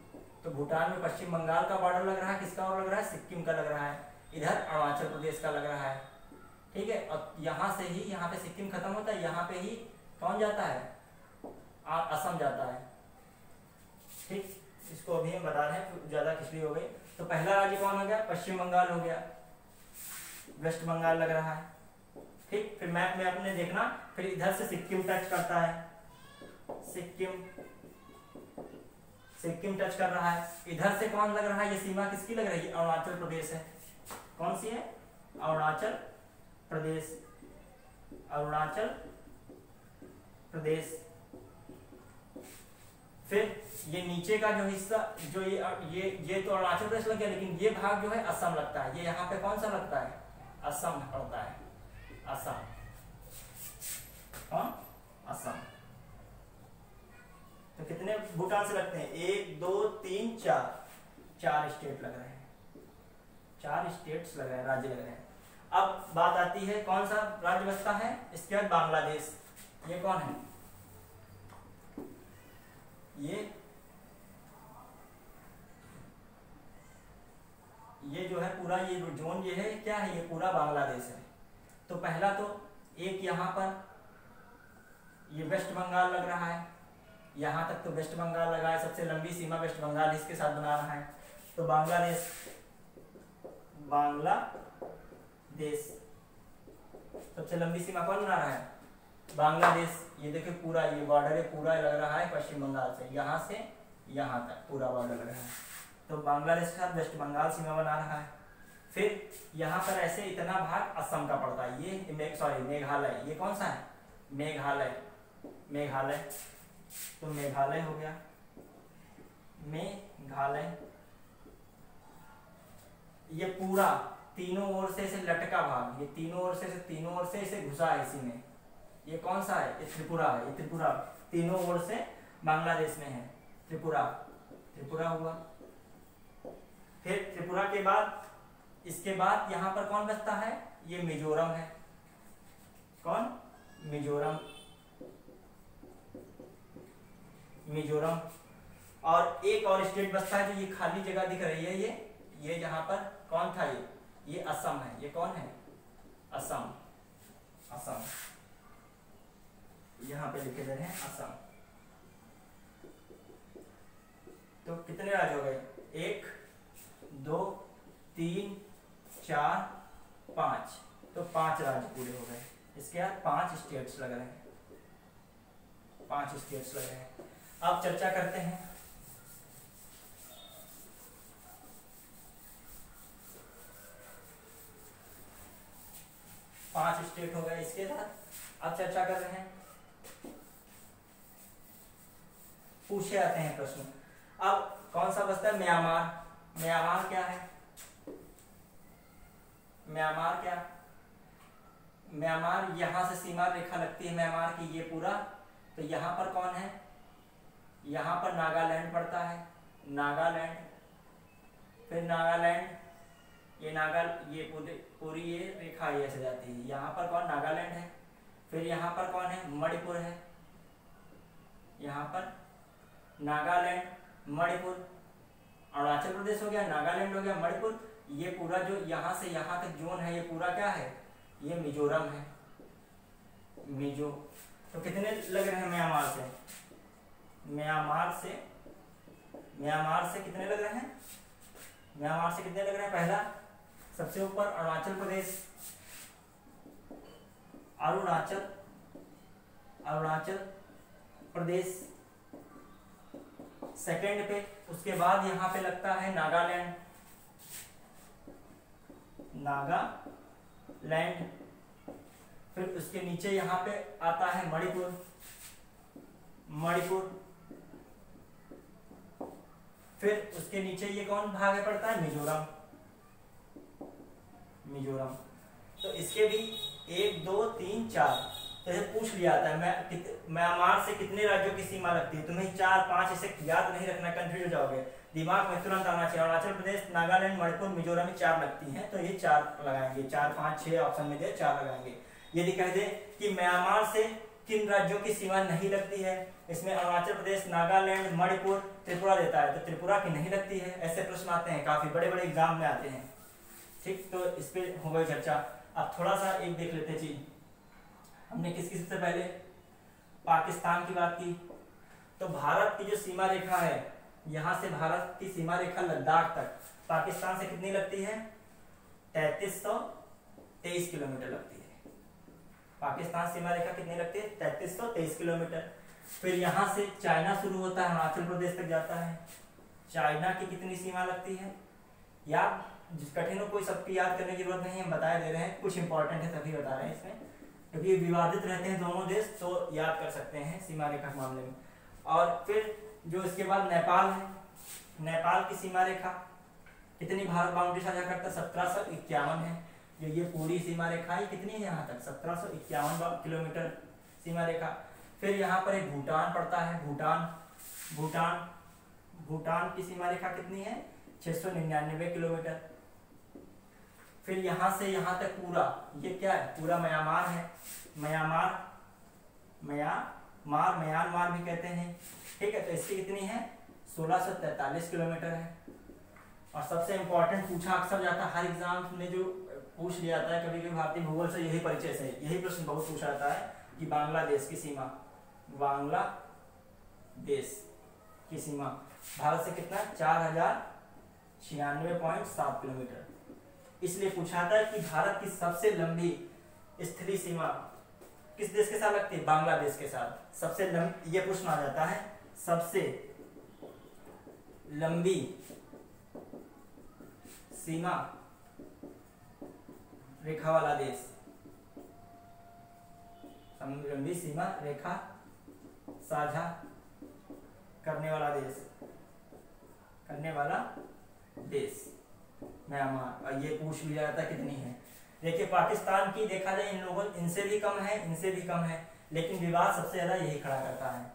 [SPEAKER 1] तो भूटान में पश्चिम बंगाल का बॉर्डर लग रहा है, किसका और लग रहा है, सिक्किम का लग रहा है, इधर अरुणाचल प्रदेश का लग रहा है, ठीक है। और यहाँ से ही, यहाँ पे सिक्किम खत्म होता है, यहाँ पे ही कौन जाता है, असम जाता है, ठीक। इसको अभी हम बता रहे हैं, ज्यादा खिचड़ी हो गई। तो पहला राज्य कौन हो गया, पश्चिम बंगाल हो गया, वेस्ट बंगाल लग रहा है, ठीक। फिर मैप में आपने देखना, फिर इधर से सिक्किम टच करता है, सिक्किम, सिक्किम टच कर रहा है, इधर से कौन लग रहा है, ये सीमा किसकी लग रही है, अरुणाचल प्रदेश है, कौन सी है, अरुणाचल प्रदेश, अरुणाचल प्रदेश। फिर ये नीचे का जो हिस्सा, जो ये तो अरुणाचल प्रदेश लग गया, लेकिन ये भाग जो है असम लगता है, ये यहाँ पे कौन सा लगता है, असम पड़ता है, असम, कौन, असम। तो कितने भूटान से लगते हैं, 1 2 3 4, 4 स्टेट लग रहे हैं, 4 स्टेट्स लग रहे हैं, राज्य लग रहे हैं। अब बात आती है कौन सा राज्य बचता है, इसके बाद बांग्लादेश, ये कौन है, ये जो है पूरा, ये जोन ये है क्या है, ये पूरा बांग्लादेश है। तो पहला तो एक यहाँ पर ये वेस्ट बंगाल लग रहा है, यहाँ तक तो वेस्ट बंगाल लगा है, सबसे लंबी सीमा वेस्ट बंगाल इसके साथ बना रहा है। तो बांग्लादेश, बांग्लादेश सबसे लंबी सीमा कौन बना रहा है, बांग्लादेश। ये देखिए पूरा ये बॉर्डर है, पूरा लग रहा है पश्चिम बंगाल से, यहाँ से यहाँ तक पूरा बॉर्डर लग रहा है। तो बांग्लादेश के साथ वेस्ट बंगाल सीमा बना रहा है। फिर यहाँ पर ऐसे इतना भाग असम का पड़ता है, ये सॉरी मेघालय, ये कौन सा है, मेघालय, मेघालय। तो मेघालय हो गया, मेघालय। ये पूरा तीनों ओर से इसे लटका भाग, ये तीनों ओर से इसे घुसा है इसी में। ये कौन सा है, ये त्रिपुरा है, ये त्रिपुरा तीनों ओर से बांग्लादेश में है, त्रिपुरा, त्रिपुरा हुआ। फिर त्रिपुरा के बाद, इसके बाद यहाँ पर कौन बचता है, ये मिजोरम है, कौन, मिजोरम, मिजोरम। और एक और स्टेट बचता है जो ये खाली जगह दिख रही है, ये जहां पर कौन था, ये असम है, ये कौन है, असम, असम, यहाँ पे लिखे दे रहे हैं असम। तो कितने राज्य हो गए, 1 2 3 4 5, तो 5 राज्य पूरे हो गए। इसके बाद 5 स्टेट्स लग रहे हैं, 5 स्टेट्स लग रहे हैं। अब चर्चा करते हैं पांच स्टेट हो गए, इसके साथ अब चर्चा कर रहे हैं, पूछे आते हैं प्रश्न। अब कौन सा बचता है, म्यांमार। म्यांमार क्या है, म्यांमार क्या, म्यांमार यहां से सीमा रेखा लगती है म्यांमार की, ये पूरा। तो यहाँ पर कौन है, यहाँ पर नागालैंड पड़ता है, नागालैंड, फिर नागालैंड, ये पूरी ये रेखा ये ऐसे जाती है। यहाँ पर कौन, नागालैंड है। फिर यहाँ पर कौन है, मणिपुर है। यहाँ पर नागालैंड, मणिपुर, अरुणाचल प्रदेश हो गया, नागालैंड हो गया, मणिपुर। ये पूरा जो यहाँ से यहाँ तक जोन है, ये पूरा क्या है, ये मिजोरम है, मिजो। तो कितने लग रहे हैं म्यांमार से, म्यांमार से कितने लग रहे हैं, म्यांमार से कितने लग रहे हैं। पहला सबसे ऊपर अरुणाचल प्रदेश, अरुणाचल प्रदेश सेकंड पे। उसके बाद यहाँ पे लगता है नागालैंड, फिर उसके नीचे यहाँ पे आता है मणिपुर, फिर उसके नीचे ये कौन भाग है पड़ता है, मिजोरम। तो इसके भी 1 2 3 4 जैसे पूछ लिया था, म्यांमार से कितने राज्यों की सीमा लगती है। तुम्हें 4 5 इसे याद नहीं रखना, कंफ्यूज हो जाओगे, दिमाग में तुरंत आना चाहिए। अरुणाचल प्रदेश, नागालैंड, मणिपुर, मिजोरम 4 लगती हैं, तो ये 4 लगाएंगे। 4 5 6 ऑप्शन में दे, 4 लगाएंगे। यदि कह दे कि म्यांमार से किन राज्यों की सीमा नहीं लगती है, इसमें अरुणाचल प्रदेश, नागालैंड, मणिपुर, त्रिपुरा देता है, तो त्रिपुरा की नहीं लगती है। ऐसे प्रश्न आते हैं, काफी बड़े बड़े एग्जाम में आते हैं। ठीक, तो इस पे हो गई चर्चा। अब थोड़ा सा एक देख लेते चीज, हमने किसकी सबसे पहले पाकिस्तान की बात की। तो भारत की जो सीमा रेखा है, यहाँ से भारत की सीमा रेखा लद्दाख तक पाकिस्तान से कितनी लगती है, 3323 किलोमीटर लगती है। पाकिस्तान सीमा रेखा कितनी लगती है, 3323 किलोमीटर। फिर यहाँ से चाइना शुरू होता है, अरुणाचल प्रदेश तक जाता है। चाइना की कितनी सीमा लगती है, याद कठिन हो, कोई सबकी याद करने की जरूरत नहीं है, हम बता दे रहे हैं, कुछ इंपॉर्टेंट है तभी बता रहे हैं इसमें, क्योंकि ये विवादित रहते हैं दोनों देश, तो याद कर सकते हैं सीमा रेखा के मामले में। और फिर जो इसके बाद नेपाल है, नेपाल की सीमा रेखा कितनी भारत बाउंड्री साझा करता है, 1751 है। जो ये पूरी सीमा रेखा है कितनी है, यहाँ तक 1751 किलोमीटर सीमा रेखा। फिर यहाँ पर एक भूटान पड़ता है, भूटान की सीमा रेखा कितनी है, 699 किलोमीटर। फिर यहाँ से यहाँ तक पूरा ये क्या है, पूरा म्यांमार है, म्यांमार भी कहते हैं। ठीक है, तो इसकी कितनी है, 1643 किलोमीटर है। और सबसे इंपॉर्टेंट पूछा अक्सर जाता है हर एग्जाम में, जो पूछ लिया जाता है कभी कभी भारतीय भूगोल से, यही परिचय से यही प्रश्न बहुत पूछा जाता है कि बांग्लादेश की सीमा, बांग्लादेश की सीमा भारत से कितना, 4096.7 किलोमीटर। इसलिए पूछा था कि भारत की सबसे लंबी स्थलीय सीमा किस देश के साथ लगती है, बांग्लादेश के साथ। सबसे लंबी, ये प्रश्न आ जाता है, सबसे लंबी सीमा रेखा वाला देश, लंबी सीमा रेखा साझा करने वाला देश म्यांमार। और ये पूछ लिया जाता कितनी है। देखिए पाकिस्तान की देखा जाए, इन लोगों इनसे भी कम है, इनसे भी कम है, लेकिन विवाद सबसे ज्यादा यही खड़ा करता है।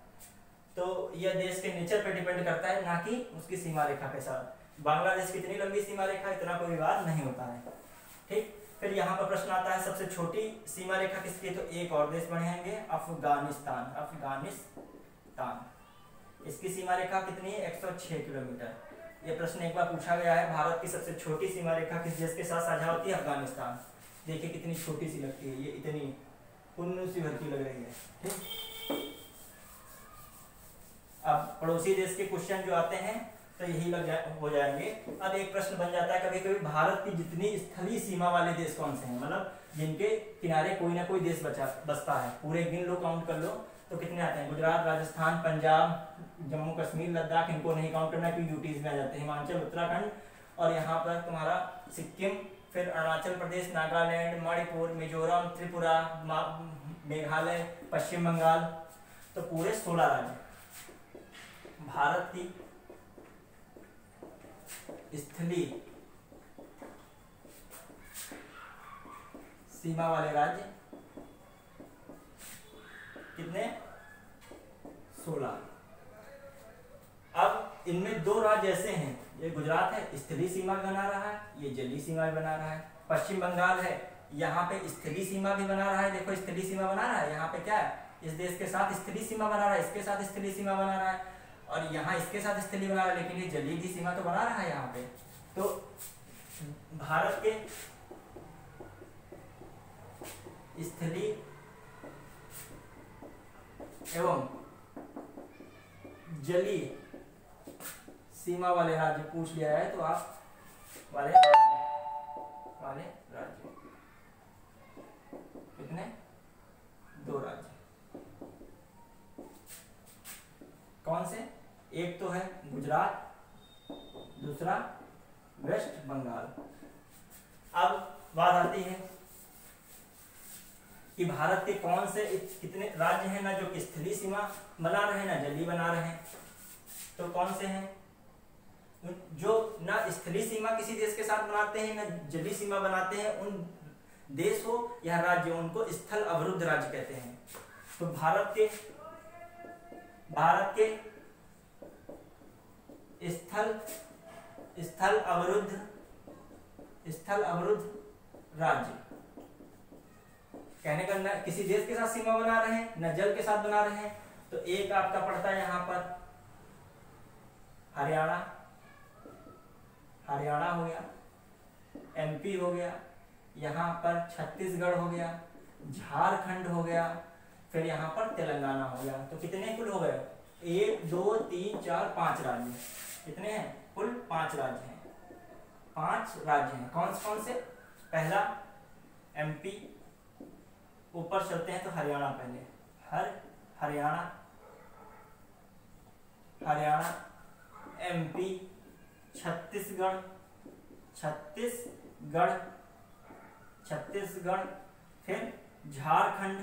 [SPEAKER 1] तो यह देश के नेचर पे डिपेंड करता है, ना कि उसकी सीमा रेखा के साथ। बांग्लादेश कितनी लंबी सीमा रेखा, इतना कोई विवाद नहीं होता है। ठीक, फिर यहाँ पर प्रश्न आता है सबसे छोटी सीमा रेखा किसकी है, तो एक और देश बढ़ेंगे, अफगानिस्तान। इसकी सीमा रेखा कितनी है, 106 किलोमीटर। ये प्रश्न एक बार पूछा गया है, भारत की सबसे छोटी सीमा रेखा किस देश के साथ साझा होती है, अफगानिस्तान। देखिए कितनी छोटी सी लगती है, ये इतनी पुण्य सी भर की लग रही है। ठीक, अब पड़ोसी देश के क्वेश्चन जो आते हैं तो यही हो जाएंगे। अब एक प्रश्न बन जाता है कभी कभी, भारत की जितनी स्थलीय सीमा वाले देश कौन से हैं, मतलब जिनके किनारे कोई ना कोई देश बसता है, पूरे गिन लो, काउंट कर लो, तो कितने आते हैं, गुजरात, राजस्थान, पंजाब, जम्मू कश्मीर, लद्दाख, इनको नहीं काउंट करना क्योंकि यूटीज में आ जाते हैं, हिमाचल, उत्तराखंड, और यहाँ पर तुम्हारा सिक्किम, फिर अरुणाचल प्रदेश, नागालैंड, मणिपुर, मिजोरम, त्रिपुरा, मेघालय, पश्चिम बंगाल, तो पूरे 16 राज्य भारत की स्थलीय सीमा वाले राज्य कितने, 16। अब इनमें 2 राज्य ऐसे हैं ये गुजरात है, स्थलीय सीमा भी बना रहा है, ये जलीय सीमा भी बना रहा है। पश्चिम बंगाल है, यहाँ पे स्थलीय सीमा भी बना रहा है, देखो स्थलीय सीमा बना रहा है, यहाँ पे क्या है, इस देश के साथ स्थलीय सीमा बना रहा है, इसके साथ स्थलीय सीमा बना रहा है, और यहाँ इसके साथ स्थलीय बना रहा है, लेकिन ये जलीय सीमा तो बना रहा है यहाँ पे। तो भारत के स्थलीय एवं जलीय सीमा वाले राज्य पूछ लिया है, तो आप वाले राज्य कितने, 2 राज्य। कौन से, एक तो है गुजरात, दूसरा वेस्ट बंगाल। अब बात आती है कि भारत के कौन से कितने राज्य हैं ना जो स्थलीय सीमा बना रहे हैं ना जलीय बना रहे हैं। तो कौन से हैं, जो ना स्थलीय सीमा किसी देश के साथ बनाते हैं ना जलीय सीमा बनाते हैं, उन देश हो या राज्य उनको स्थल अवरुद्ध राज्य कहते हैं। तो भारत के स्थल अवरुद्ध राज्य कहने का ना किसी देश के साथ सीमा बना रहे हैं न जल के साथ बना रहे हैं। तो एक आपका पड़ता है यहाँ पर हरियाणा हो गया, एमपी हो गया, यहाँ पर छत्तीसगढ़ हो गया, झारखंड हो गया, फिर यहाँ पर तेलंगाना हो गया। तो कितने कुल हो गए, 1 2 3 4 5 राज्य। कितने हैं, कुल 5 राज्य हैं, 5 राज्य हैं। कौन से, पहला एमपी, ऊपर चलते हैं तो हरियाणा पहले, हरियाणा, एमपी, छत्तीसगढ़, फिर झारखंड,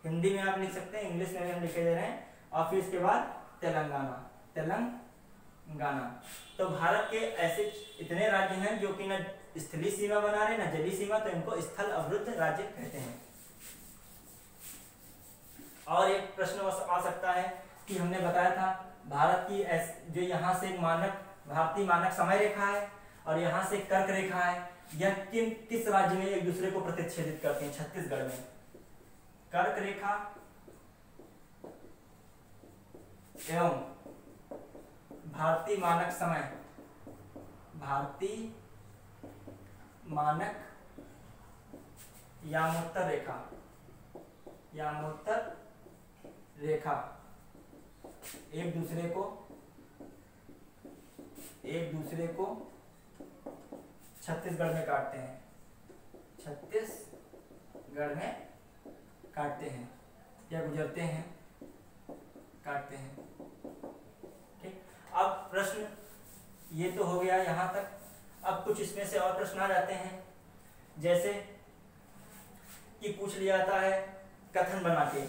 [SPEAKER 1] हिंदी में आप लिख सकते हैं, इंग्लिश में भी हम लिखे दे रहे हैं, और फिर इसके बाद तेलंगाना। तो भारत के ऐसे इतने राज्य हैं जो कि न स्थलीय सीमा बना रहे न जलीय सीमा, तो इनको स्थल अवरुद्ध राज्य कहते हैं। और एक प्रश्न आ सकता है कि हमने बताया था भारत की जो यहाँ से भारतीय मानक समय रेखा है और यहाँ से कर्क रेखा है, यह किस राज्य में एक दूसरे को प्रतिच्छेदित करते हैं। छत्तीसगढ़ में कर्क रेखा एवं भारतीय मानक यामोत्तर रेखा एक दूसरे को छत्तीसगढ़ में काटते हैं या गुजरते हैं, काटते हैं। ठीक, अब प्रश्न ये तो हो गया यहाँ तक। अब कुछ इसमें से और प्रश्न आ जाते हैं, जैसे कि पूछ लिया जाता है कथन बना के,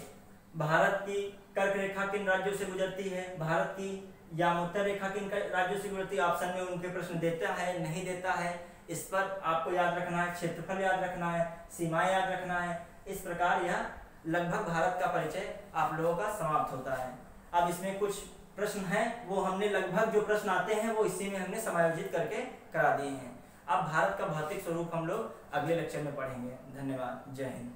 [SPEAKER 1] भारत की कर्क रेखा किन राज्यों से गुजरती है, भारत की यामोत्तर रेखा किन राज्यों से गुजरती है। ऑप्शन में उनके प्रश्न देता है, नहीं देता है, इस पर आपको याद रखना है, क्षेत्रफल याद रखना है, सीमाएं याद रखना है। इस प्रकार यह लगभग भारत का परिचय आप लोगों का समाप्त होता है। अब इसमें कुछ प्रश्न हैं, वो हमने लगभग जो प्रश्न आते हैं वो इसी में हमने समायोजित करके करा दिए हैं। अब भारत का भौतिक स्वरूप हम लोग अगले लेक्चर में पढ़ेंगे। धन्यवाद, जय हिंद।